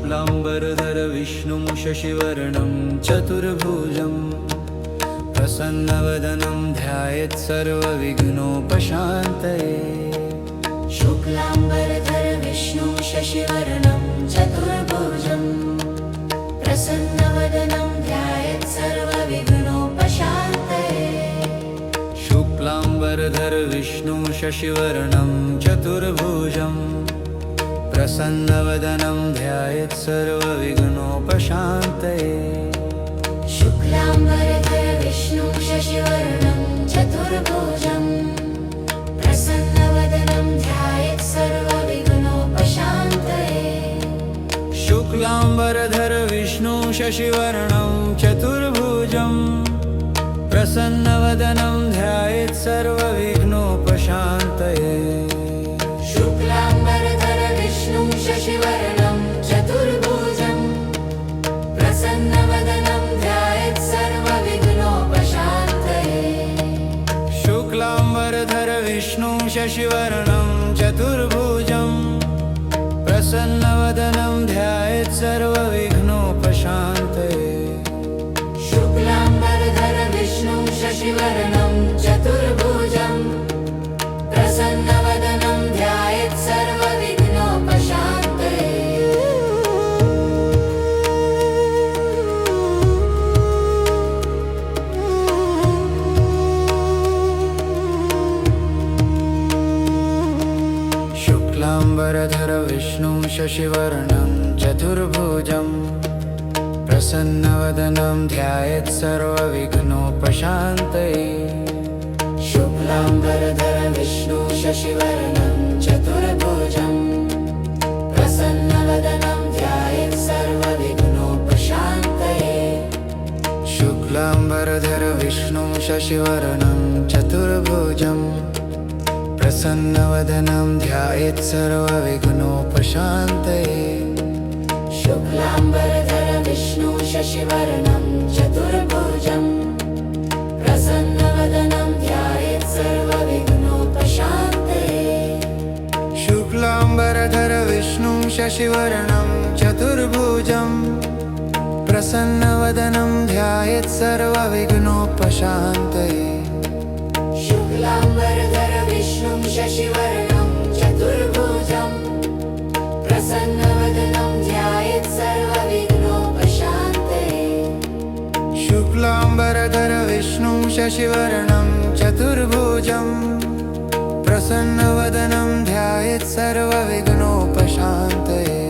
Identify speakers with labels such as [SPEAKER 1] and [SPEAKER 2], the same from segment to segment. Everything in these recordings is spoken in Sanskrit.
[SPEAKER 1] शुक्लाम्बरधर विष्णुं शशिवर्णं चतुर्भुजं प्रसन्नवदनं ध्यायेत् सर्वविघ्नोपशान्तये।
[SPEAKER 2] शुक्लाम्बरधर विष्णुं शशिवर्णं चतुर्भुजं प्रसन्नवदनं ध्यायेत् सर्वविघ्नोपशान्तये।
[SPEAKER 1] शुक्लाम्बरधर विष्णुं शशिवर्णं चतुर्भुजं प्रसन्नवदनं ध्यायेत् सर्वविघ्नोपशान्तये।
[SPEAKER 2] शुक्लाम्बरधर विष्णुं शशिवर्णं चतुर्भुजं प्रसन्नवदनं ध्यायेत् सर्वविघ्नोपशान्तये।
[SPEAKER 1] शुक्लाम्बरधर विष्णुं शशिवर्णं चतुर्भुजं प्रसन्नवदनं ध्यायेत् सर्वविघ्नोपशान्तये।
[SPEAKER 2] शुक्लाम्बरधर विष्णुं शशिवर्णं चतुर्भुजं प्रसन्नवदनं ध्यायेत् सर्वविघ्नोपशान्तये।
[SPEAKER 1] शुक्लाम्बरधर विष्णुं शशिवर्णं चतुर्भुजं प्रसन्नवदनं ध्यायेत् सर्वविघ्नोपशान्तये।
[SPEAKER 2] शुक्लाम्बरधर विष्णुं शशिवर्णं चतुर्भुजं प्रसन्नवदनं ध्यायेत् सर्वविघ्नोपशान्तये।
[SPEAKER 1] शुक्लाम्बरधर विष्णुं शशिवर्णं चतुर्भुजं प्रसन्नवदनं ध्यायेत् सर्वविघ्नोपशान्तये।
[SPEAKER 2] शुक्लाम्बरधर विष्णुं शशिवर्णं चतुर्भुजं प्रसन्नवदनं ध्यायेत् सर्वविघ्नोपशान्तये।
[SPEAKER 1] शुक्लाम्बरधर विष्णुं शशिवर्णं चतुर्भुजं प्रसन्नवदनं ध्यायेत् सर्वविघ्नोपशान्तये।
[SPEAKER 2] शुक्लाम्बरधर विष्णुं शशिवर्णं चतुर्भुजं प्रसन्नवदनं ध्यायेत् सर्वविघ्नोपशान्तये।
[SPEAKER 1] शुक्लाम्बरधर विष्णुं शशिवर्णं चतुर्भुजं प्रसन्नवदनं ध्यायेत् सर्वविघ्नोपशान्तये।
[SPEAKER 2] शुक्लाम्बरधर विष्णुं शशिवर्णं चतुर्भुजं प्रसन्नवदनं ध्यायेत् सर्वविघ्नोपशान्तये।
[SPEAKER 1] शुक्लाम्बरधर विष्णुं शशिवर्णं चतुर्भुजं प्रसन्नवदनं ध्यायेत् सर्वविघ्नोपशान्तये।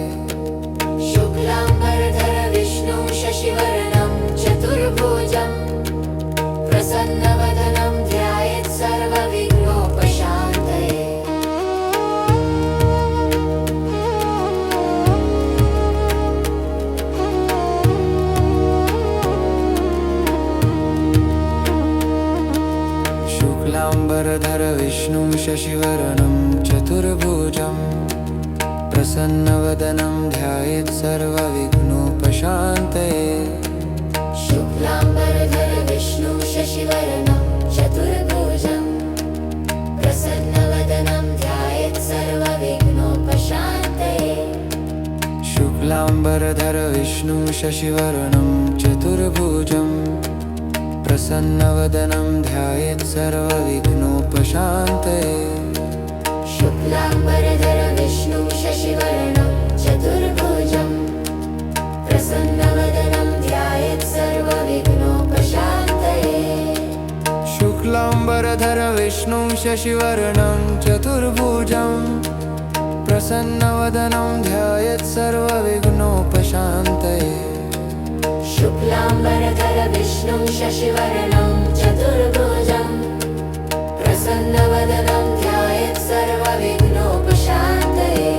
[SPEAKER 2] शुक्लाम्बरधर विष्णुं शशिवर्णं चतुर्भुजं प्रसन्नवदनं ध्यायेत् सर्वविघ्नोपशान्तये।
[SPEAKER 1] शुक्लाम्बरधर विष्णुं शशिवर्णं चतुर्भुजं प्रसन्नवदनं ध्यायेत् सर्वविघ्नोपशान्तये।
[SPEAKER 2] शुक्लाम्बरधर विष्णुं शशिवर्णं चतुर्भुजं प्रसन्नवदनं ध्यायेत् सर्वविघ्नोपशान्तये।
[SPEAKER 1] शुक्लाम्बरधर विष्णुं शशिवर्णं चतुर्भुजं प्रसन्नवदनं ध्यायेत् सर्वविघ्नोपशान्तये।
[SPEAKER 2] शुक्लाम्बरधर विष्णुं शशिवर्णं चतुर्भुजं प्रसन्नवदनं ध्यायेत् सर्वविघ्नोपशान्तये।
[SPEAKER 1] शुक्लाम्बरधर विष्णुं शशिवर्णं चतुर्भुजं प्रसन्नवदनं ध्यायेत् सर्वविघ्नोपशान्तये।
[SPEAKER 2] शुक्लाम्बरधर विष्णुं शशिवर्णं चतुर्भुजं प्रसन्नवदनं ध्यायेत् सर्वविघ्नोपशान्तये।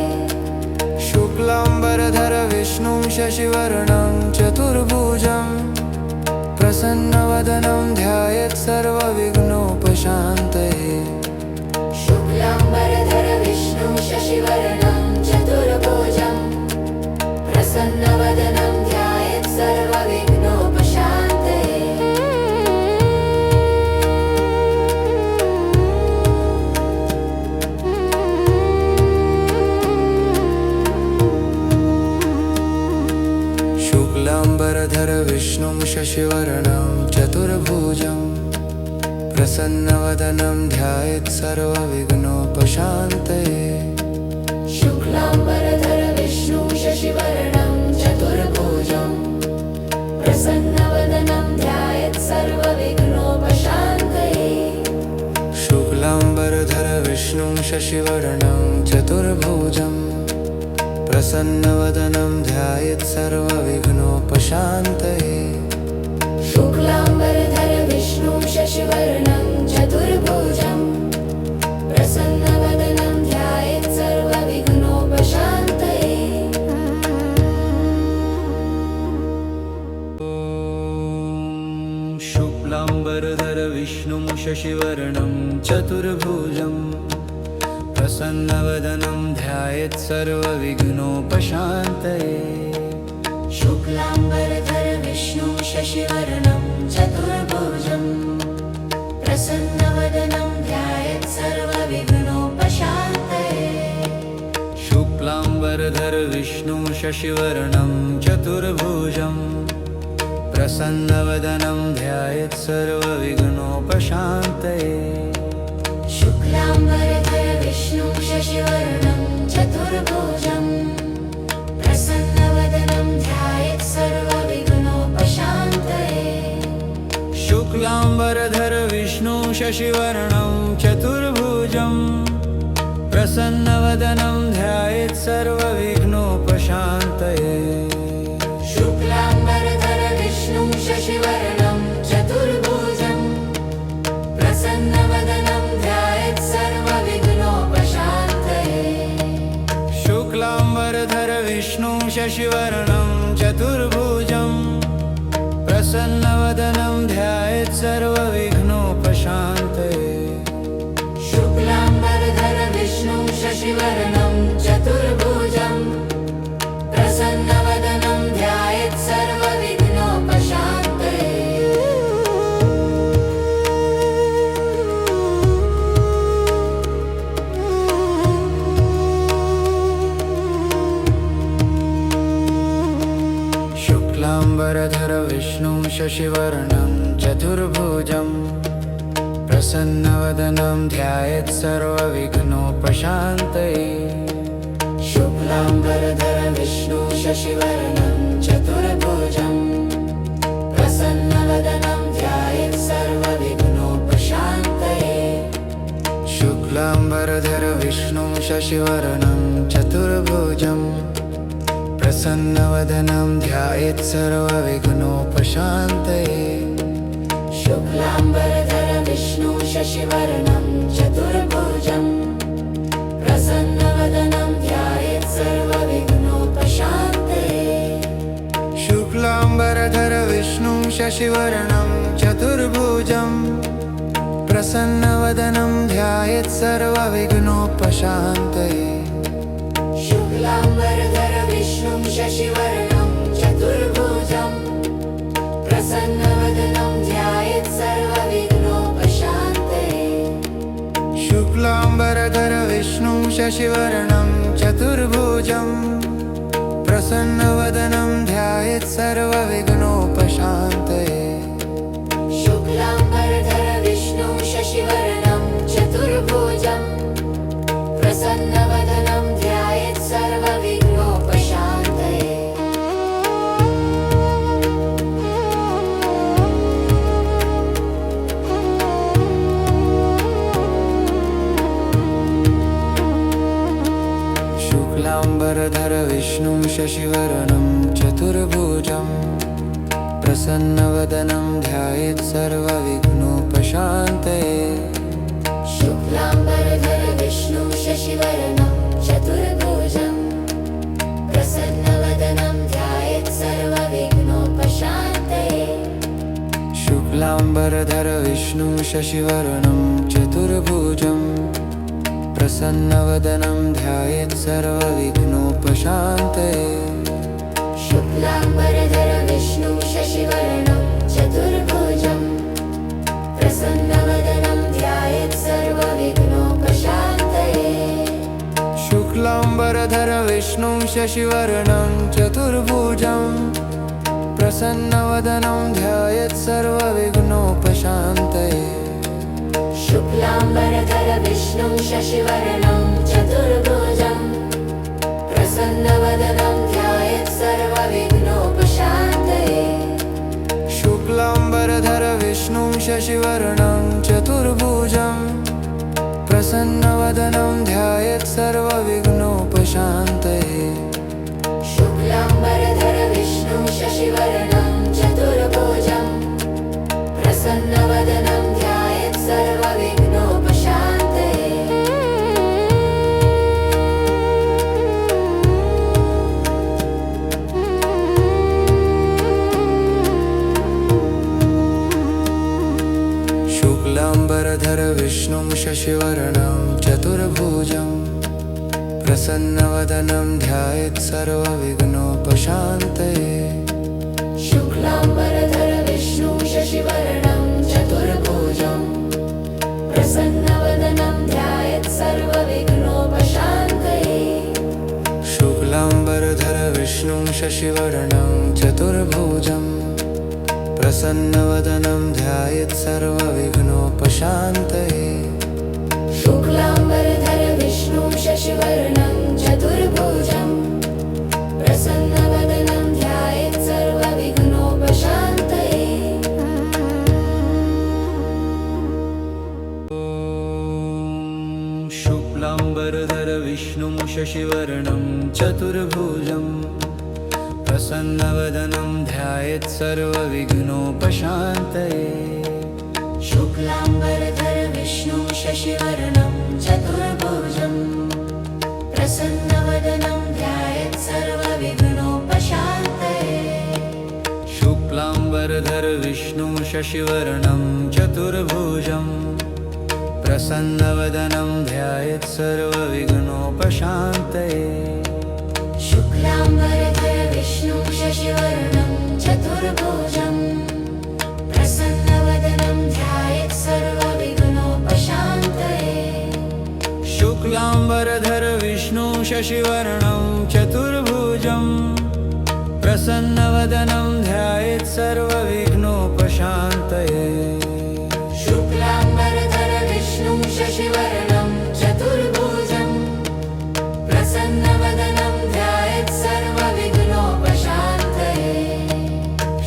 [SPEAKER 1] शुक्लाम्बरधर विष्णुं शशिवर्णं चतुर्भुजं प्रसन्नवदनं ध्यायेत् सर्वविघ्नोपशान्तये।
[SPEAKER 2] शुक्लाम्बरधर विष्णुं शशिवर्णं चतुर्भुजं प्रसन्नवदनं ध्यायेत् सर्वविघ्नोपशान्तये।
[SPEAKER 1] शशिवर्णं चतुर्भुजं प्रसन्नवदनं ध्यायेत् सर्वविघ्नोपशान्तये
[SPEAKER 2] शुक्लाम्बरधर विष्णु शशिवर्णं चतुर्भुजं प्रसन्नवदनं ध्यायेत् सर्वविघ्नोपशान्तये
[SPEAKER 1] शुक्लाम्बरधर विष्णुं शशिवर्णं चतुर्भुजं प्रसन्नवदनं ध्यायेत् सर्वविघ्नोपशान्तये
[SPEAKER 2] शुक्लाम्बरधर विष्णु शशिवर्णं चतुर्भुजं प्रसन्नवदनं ध्यायेत् सर्वविघ्नोपशान्तये
[SPEAKER 1] शुक्लाम्बरधर विष्णुं शशिवर्णं चतुर्भुजं प्रसन्नवदनं ध्यायेत् सर्वविघ्नोपशान्तये
[SPEAKER 2] शुक्लाम्बरधर विष्णु शशिवर्णं चतुर्भुजं प्रसन्नवदनं ध्यायेत् सर्वविघ्नोपशान्तये
[SPEAKER 1] शुक्लाम्बरधर विष्णुं शशिवर्णं चतुर्भुजं प्रसन्नवदनं ध्यायेत् सर्वविघ्नोपशान्तये
[SPEAKER 2] शुक्लाम्बरधर विष्णु शशिवर्णं चतुर्भुजं प्रसन्नवदनं ध्यायेत् सर्वविघ्नोपशान्तये
[SPEAKER 1] शुक्लाम्बरधर विष्णुं शशिवर्णं चतुर्भुजं प्रसन्नवदनं ध्यायेत् सर्वविघ्नोपशान्तये
[SPEAKER 2] शुक्लाम्बरधर विष्णु शशिवर्णं चतुर्भुजं प्रसन्नवदनं ध्यायेत् सर्वविघ्नोपशान्तये
[SPEAKER 1] शुक्लाम्बरधर विष्णुं शशिवर्णं चतुर्भुजं प्रसन्नवदनं ध्यायेत् सर्वविघ्नोपशान्तये
[SPEAKER 2] शुक्लाम्बरधर विष्णु शशिवर्णं चतुर्भुजं प्रसन्नवदनं ध्यायेत् सर्वविघ्नोपशान्तये
[SPEAKER 1] शुक्लाम्बरधर विष्णुं शशिवर्णं चतुर्भुजं प्रसन्नवदनं ध्यायेत् सर्वविघ्नोपशान्तये
[SPEAKER 2] शुक्लाम्बरधर विष्णु शशिवर्णं चतुर्भुजं प्रसन्नवदनं ध्यायेत् सर्वविघ्नोपशान्तये
[SPEAKER 1] शुक्लाम्बरधर विष्णुं शशिवर्णं चतुर्भुजं प्रसन्नवदनं ध्यायेत् सर्वविघ्नोपशान्तये
[SPEAKER 2] शुक्लाम्बरधर विष्णु शशिवर्णं चतुर्भुजं प्रसन्नवदनं ध्यायेत् सर्वविघ्नोपशान्तये
[SPEAKER 1] शुक्लाम्बरधर विष्णुं शशिवर्णं चतुर्भुजं प्रसन्नवदनं ध्यायेत् सर्वविघ्नोपशान्तये
[SPEAKER 2] शुक्लाम्बरधर विष्णु शशिवर्णं चतुर्भुजं प्रसन्नवदनं ध्यायेत् सर्वविघ्नोपशान्तये
[SPEAKER 1] शुक्लाम्बरधर विष्णुं शशिवर्णं चतुर्भुजं प्रसन्नवदनं ध्यायेत् सर्वविघ्नोपशान्तये
[SPEAKER 2] शुक्लाम्बरधर विष्णु शशिवर्णं चतुर्भुजं प्रसन्नवदनं ध्यायेत् सर्वविघ्नोपशान्तये
[SPEAKER 1] शुक्लाम्बरधर विष्णुं शशिवर्णं चतुर्भुजं प्रसन्नवदनं ध्यायेत् सर्वविघ्नोपशान्तये
[SPEAKER 2] शुक्लाम्बरधर विष्णु शशिवर्णं चतुर्भुजं प्रसन्नवदनं ध्यायेत् सर्वविघ्नोपशान्तये
[SPEAKER 1] शुक्लाम्बरधर विष्णुं शशिवर्णं चतुर्भुजं प्रसन्नवदनं ध्यायेत् सर्वविघ्नोपशान्तये
[SPEAKER 2] शुक्लाम्बरधर विष्णु शशिवर्णं चतुर्भुजं प्रसन्नवदनं ध्यायेत् सर्वविघ्नोपशान्तये
[SPEAKER 1] शुक्लाम्बरधर विष्णुं शशिवर्णं चतुर्भुजं प्रसन्नवदनं ध्यायेत् सर्वविघ्नोपशान्तये
[SPEAKER 2] शुक्लाम्बरधर विष्णुं शशिवर्णं चतुर्भुजं प्रसन्नवदनं ध्यायेत् सर्वविघ्नोपशान्तये
[SPEAKER 1] शुक्लाम्बरधर विष्णुं शशिवर्णं चतुर्भुजं प्रसन्नवदनं ध्यायेत् सर्वविघ्नोपशान्तये
[SPEAKER 2] शुक्लाम्बरधर विष्णुं शशिवर्णं चतुर्भुजं प्रसन्नवदनं ध्यायेत् सर्वविघ्नोपशान्तये
[SPEAKER 1] शुक्लाम्बरधर विष्णुं शशिवर्णं चतुर्भुजं प्रसन्नवदनं ध्यायेत् सर्वविघ्नोपशान्तये
[SPEAKER 2] शुक्लाम्बरधर विष्णुं शशिवर्णं चतुर्भुजं प्रसन्नवदनं ध्यायेत् सर्वविघ्नोपशान्तये
[SPEAKER 1] शुक्लाम्बरधर विष्णुं शशिवर्णं चतुर्भुजं प्रसन्नवदनं ध्यायेत् सर्वविघ्नोपशान्तये
[SPEAKER 2] शुक्लाम्बरधर विष्णुं शशिवर्णं चतुर्भुजं प्रसन्नवदनं ध्यायेत् सर्वविघ्नोपशान्तये
[SPEAKER 1] शुक्लाम्बरधर विष्णुं शशिवर्णं चतुर्भुजं प्रसन्नवदनं ध्यायेत् सर्वविघ्नोपशान्तये
[SPEAKER 2] शुक्लाम्बरधर विष्णुं शशिवर्णं चतुर्भुजं प्रसन्नवदनं ध्यायेत् सर्वविघ्नोपशान्तये
[SPEAKER 1] शुक्लाम्बरधर विष्णुं शशिवर्णं चतुर्भुजं प्रसन्नवदनं ध्यायेत् सर्वविघ्नोपशान्तये
[SPEAKER 2] शुक्लाम्बरधर विष्णुं शशिवर्णं चतुर्भुजं प्रसन्नवदनं ध्यायेत् सर्वविघ्नोपशान्तये
[SPEAKER 1] शुक्लाम्बरधर विष्णुं शशिवर्णं चतुर्भुजं प्रसन्नवदनं ध्यायेत् सर्वविघ्नोपशान्तये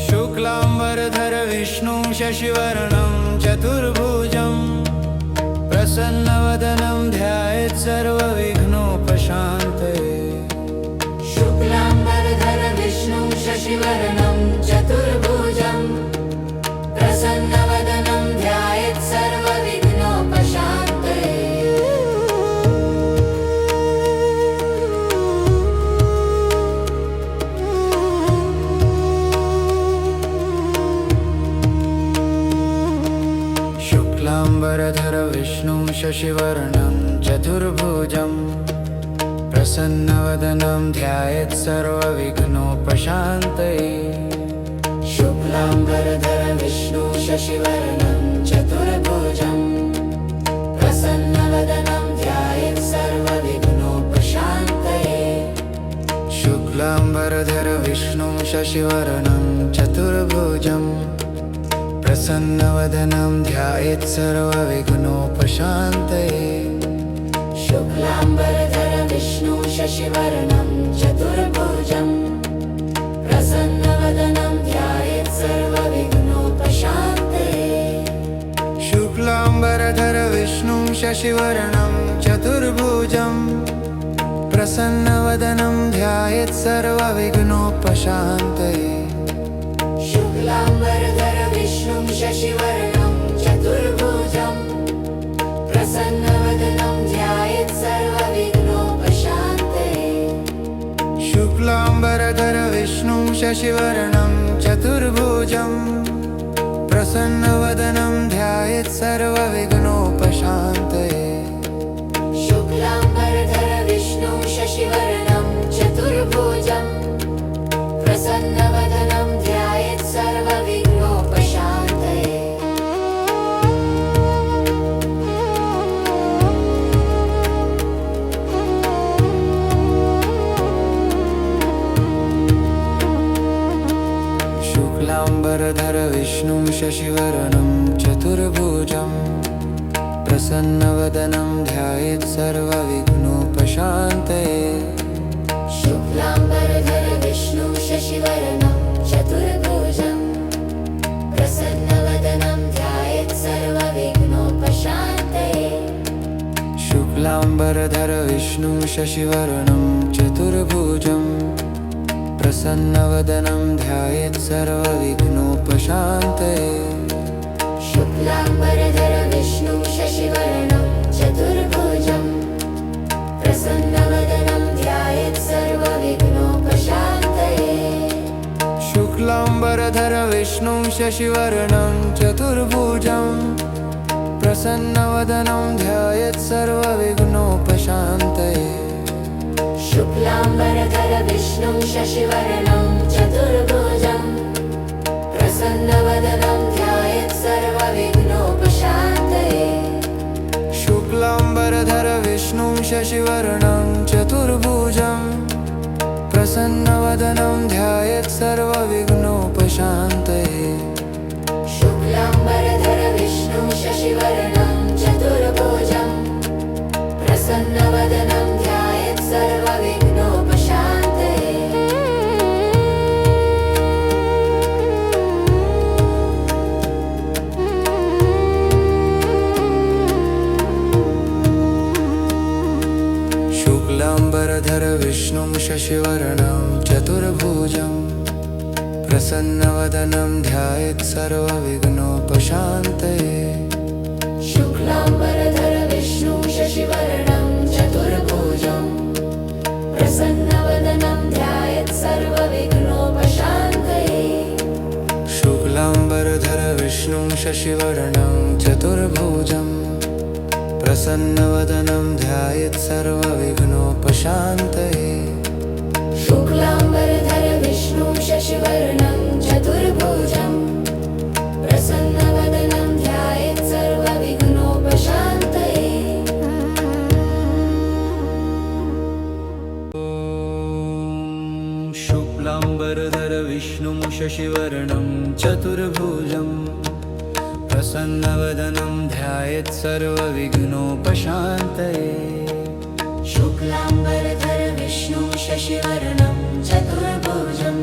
[SPEAKER 2] शुक्लाम्बरधर विष्णुं शशिवर्णं चतुर्भुजं प्रसन्नवदनं ध्यायेत् सर्वविघ्नोपशान्तये
[SPEAKER 1] शुक्लाम्बरधर विष्णुं शशिवर्णं चतुर्भुजं प्रसन्नवदनं ध्यायेत् सर्वविघ्नोपशान्तये
[SPEAKER 2] शुक्लाम्बरधर विष्णुं शशिवर्णं चतुर्भुजं प्रसन्नवदनं ध्यायेत् सर्वविघ्नोपशान्तये
[SPEAKER 1] शुक्लाम्बरधर विष्णुं शशिवर्णं चतुर्भुजं प्रसन्नवदनं ध्यायेत् सर्वविघ्नोपशान्तये
[SPEAKER 2] शुक्लाम्बरधर विष्णुं शशिवर्णं चतुर्भुजं प्रसन्नवदनं ध्यायेत् सर्वविघ्नोपशान्तये
[SPEAKER 1] शुक्लाम्बरधर विष्णुं शशिवर्णं चतुर्भुजं प्रसन्नवदनं ध्यायेत् सर्वविघ्नोपशान्तये
[SPEAKER 2] शुक्लाम्बरधर विष्णुं शशिवर्णं चतुर्भुजं प्रसन्नवदनं ध्यायेत् सर्वविघ्नोपशान्तये
[SPEAKER 1] शुक्लाम्बरधर विष्णुं शशिवर्णं चतुर्भुजं प्रसन्नवदनं ध्यायेत् सर्वविघ्नोपशान्तये
[SPEAKER 2] शुक्लाम्बरधर विष्णुं शशिवर्णं चतुर्भुजं प्रसन्नवदनं ध्यायेत् सर्वविघ्नोपशान्तये
[SPEAKER 1] शुक्लाम्बरधर विष्णुं शशिवर्णं चतुर्भुजं प्रसन्नवदनं ध्यायेत् सर्वविघ्नोपशान्तये
[SPEAKER 2] शुक्लाम्बरधर विष्णुं शशिवर्णं चतुर्भुजं प्रसन्नवदनं ध्यायेत् सर्वविघ्नोपशान्तये
[SPEAKER 1] शशिवर्णं चतुर्भुजं प्रसन्नवदनं ध्यायेत् सर्वविघ्नोपशान्तये
[SPEAKER 2] शुक्लाम्बरधर विष्णु शशिवर्णं चतुर्भुजं प्रसन्नवदनं ध्यायेत् सर्वविघ्नोपशान्तये
[SPEAKER 1] शुक्लाम्बरधर विष्णु शशिवर्णं चतुर्भुजं प्रसन्नवदनं ध्यायेत् सर्वविघ्नोपशान्तये
[SPEAKER 2] शुक्लाम्बरधर विष्णु शशिवर्णं चतुर्भुजं प्रसन्नवदनं ध्यायेत् सर्वविघ्नोपशान्तये
[SPEAKER 1] शुक्लाम्बरधर विष्णु शशिवर्णं चतुर्भुजं प्रसन्नवदनं ध्यायेत् सर्वविघ्नोपशान्तये
[SPEAKER 2] शुक्लाम्बरधर विष्णु शशिवर्णं चतुर्भुजं प्रसन्नवदनं ध्यायेत् सर्वविघ्नोपशान्तये
[SPEAKER 1] शुक्लाम्बरधर विष्णु शशिवर्णं चतुर्भुजं प्रसन्नवदनं ध्यायेत् सर्वविघ्नोपशान्तये
[SPEAKER 2] शुक्लाम्बरधर विष्णु शशिवर्णं चतुर्भुजं प्रसन्नवदनं ध्यायेत् सर्वविघ्नोपशान्तये
[SPEAKER 1] शुक्लाम्बरधर विष्णु शशिवर्णं चतुर्भुजं प्रसन्नवदनं ध्यायेत् सर्वविघ्नोपशान्तये
[SPEAKER 2] शुक्लाम्बरधर विष्णु शशिवर्णं चतुर्भुजं प्रसन्नवदनं ध्यायेत् सर्वविघ्नोपशान्तये
[SPEAKER 1] शुक्लाम्बरधर विष्णु शशिवर्णं चतुर्भुजं प्रसन्नवदनं ध्यायेत् सर्वविघ्नोपशान्तये
[SPEAKER 2] शुक्लाम्बरधर विष्णु शशिवर्णं चतुर्भुजं प्रसन्नवदनं ध्यायेत् सर्वविघ्नोपशान्तये
[SPEAKER 1] शुक्लाम्बरधर विष्णु शशिवर्णं चतुर्भुजं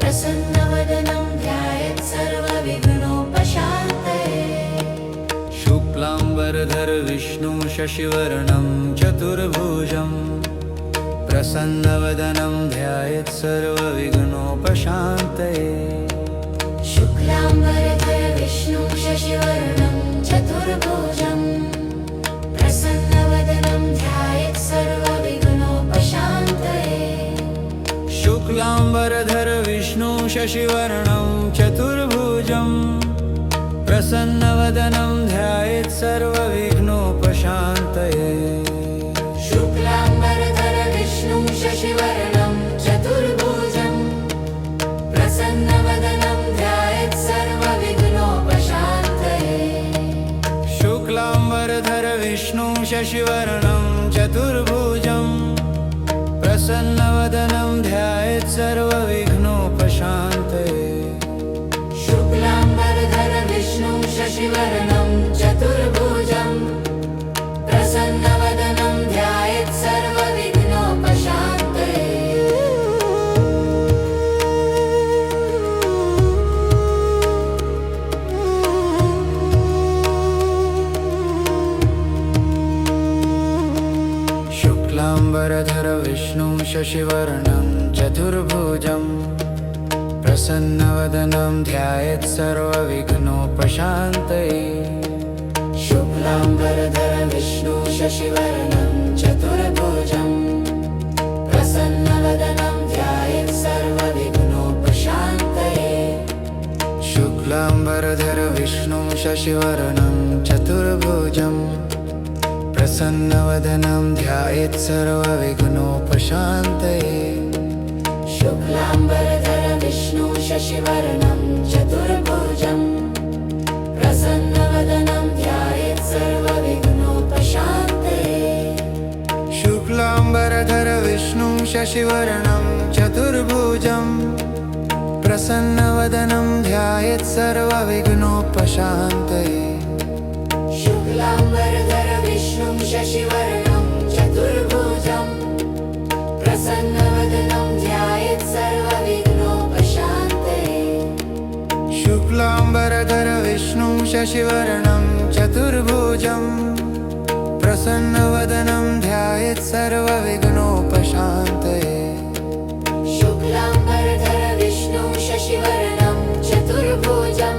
[SPEAKER 1] प्रसन्नवदनं ध्यायेत् सर्वविघ्नोपशान्तये
[SPEAKER 2] शुक्लाम्बरधर विष्णु शशिवर्णं चतुर्भुजं प्रसन्नवदनं ध्यायेत् सर्वविघ्नोपशान्तये
[SPEAKER 1] शुक्लाम्बरधर विष्णु शशिवर्णं चतुर्भुजं प्रसन्नवदनं ध्यायेत् सर्वविघ्नोपशान्तये
[SPEAKER 2] शुक्लाम्बरधर विष्णु शशिवर्णं चतुर्भुजं प्रसन्नवदनं ध्यायेत् सर्वविघ्नोपशान्तये
[SPEAKER 1] शुक्लाम्बरधर विष्णु शशिवर्णं चतुर्भुजं प्रसन्नवदनं ध्यायेत् सर्वविघ्नोपशान्तये
[SPEAKER 2] शुक्लाम्बरधर विष्णु शशिवर्णं चतुर्भुजं प्रसन्नवदनं ध्यायेत् सर्वविघ्नोपशान्तये
[SPEAKER 1] शुक्लाम्बरधर विष्णु शशिवर्णं चतुर्भुजं प्रसन्नवदनं ध्यायेत् सर्वविघ्नोपशान्तये
[SPEAKER 2] शुक्लाम्बरधर विष्णु शशिवर्णं चतुर्भुजं प्रसन्नवदनं ध्यायेत् सर्वविघ्नोपशान्तये
[SPEAKER 1] शुक्लाम्बरधर विष्णु शशिवर्णं चतुर्भुजं प्रसन्नवदनं ध्यायेत् सर्वविघ्नोपशान्तये
[SPEAKER 2] शुक्लाम्बरधर विष्णु शशिवर्णं चतुर्भुजं प्रसन्नवदनं ध्यायेत् सर्वविघ्नोपशान्तये
[SPEAKER 1] शुक्लाम्बरधर विष्णु शशिवर्णं चतुर्भुजं प्रसन्नवदनं ध्यायेत् सर्वविघ्नोपशान्तये
[SPEAKER 2] शुक्लाम्बरधर विष्णु शशिवर्णं चतुर्भुजं प्रसन्नवदनं ध्यायेत् सर्वविघ्नोपशान्तये
[SPEAKER 1] शुक्लाम्बरधर विष्णु शशिवर्णं चतुर्भुजं प्रसन्नवदनं ध्यायेत् सर्वविघ्नोपशान्तये
[SPEAKER 2] शुक्लाम्बरधर विष्णुं शशिवर्णं चतुर्भुजं प्रसन्नवदनं ध्यायेत् सर्वविघ्नोपशान्तये
[SPEAKER 1] शुक्लाम्बरधर विष्णुं शशिवर्णं चतुर्भुजं प्रसन्नवदनं ध्यायेत् सर्वविघ्नोपशान्तये
[SPEAKER 2] शुक्लाम्बरधर विष्णुं शशिवर्णं चतुर्भुजं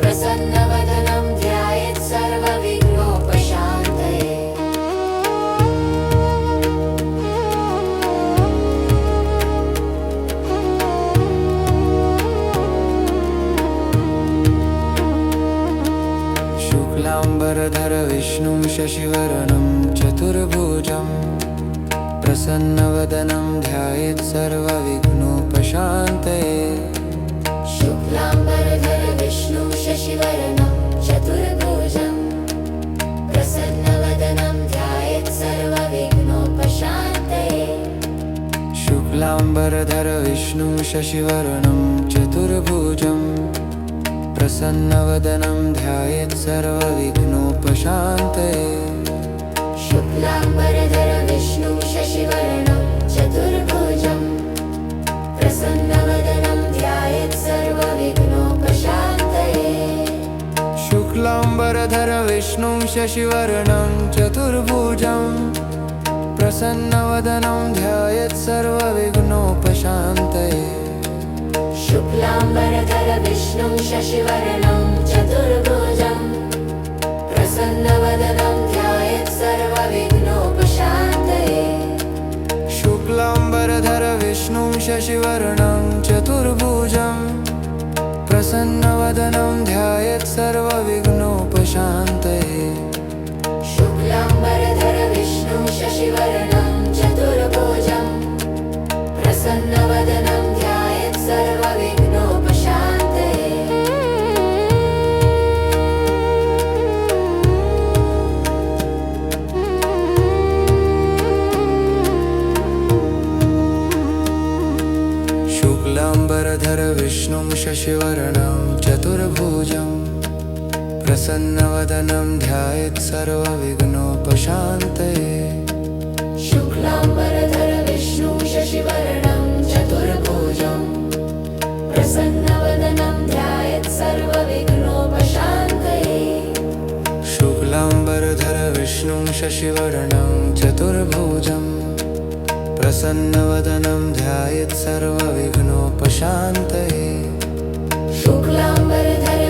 [SPEAKER 2] प्रसन्नवदनं ध्यायेत् सर्वविघ्नोपशान्तये
[SPEAKER 1] शुक्लाम्बरधर विष्णुं शशिवर्णं चतुर्भुजं प्रसन्नवदनं ध्यायेत् सर्वविघ्नोपशान्तये
[SPEAKER 2] शुक्लाम्बरधर विष्णुं शशिवर्णं चतुर्भुजं प्रसन्नवदनं ध्यायेत् सर्वविघ्नोपशान्तये
[SPEAKER 1] शुक्लाम्बरधर विष्णुं शशिवर्णं चतुर्भुजं प्रसन्नवदनं ध्यायेत् सर्वविघ्नोपशान्तये
[SPEAKER 2] शुक्लाम्बरधर विष्णुं शशिवर्णं चतुर्भुजं प्रसन्नवदनं ध्यायेत् सर्वविघ्नोपशान्तये
[SPEAKER 1] शुक्लाम्बरधर विष्णुं शशिवर्णं चतुर्भुजं प्रसन्नवदनं ध्यायेत् सर्वविघ्नोपशान्तये
[SPEAKER 2] शुक्लाम्बरधर विष्णुं शशिवर्णं चतुर्भुजं प्रसन्नवदनं ध्यायेत् सर्वविघ्नोपशान्तये
[SPEAKER 1] शुक्लाम्बरधर विष्णुं शशिवर्णं चतुर्भुजं प्रसन्नवदनं ध्यायेत् सर्वविघ्नोपशान्तये
[SPEAKER 2] शुक्लाम्बरधर विष्णुं शशिवर्णं चतुर्भुजं प्रसन्नवदनं ध्यायेत् सर्वविघ्नोपशान्तये
[SPEAKER 1] शुक्लाम्बरधर विष्णुं शशिवर्णं चतुर्भुजं प्रसन्नवदनं ध्यायेत् सर्वविघ्नोपशान्तये
[SPEAKER 2] शुक्लाम्बरधर विष्णुं शशिवर्णं चतुर्भुजं प्रसन्नवदनं ध्यायेत् सर्वविघ्नोपशान्तये
[SPEAKER 1] शुक्लाम्बरधर विष्णुं शशिवर्णं चतुर्भुजं प्रसन्नवदनं ध्यायेत् सर्वविघ्नोपशान्तये
[SPEAKER 2] शुक्लाम्बरधर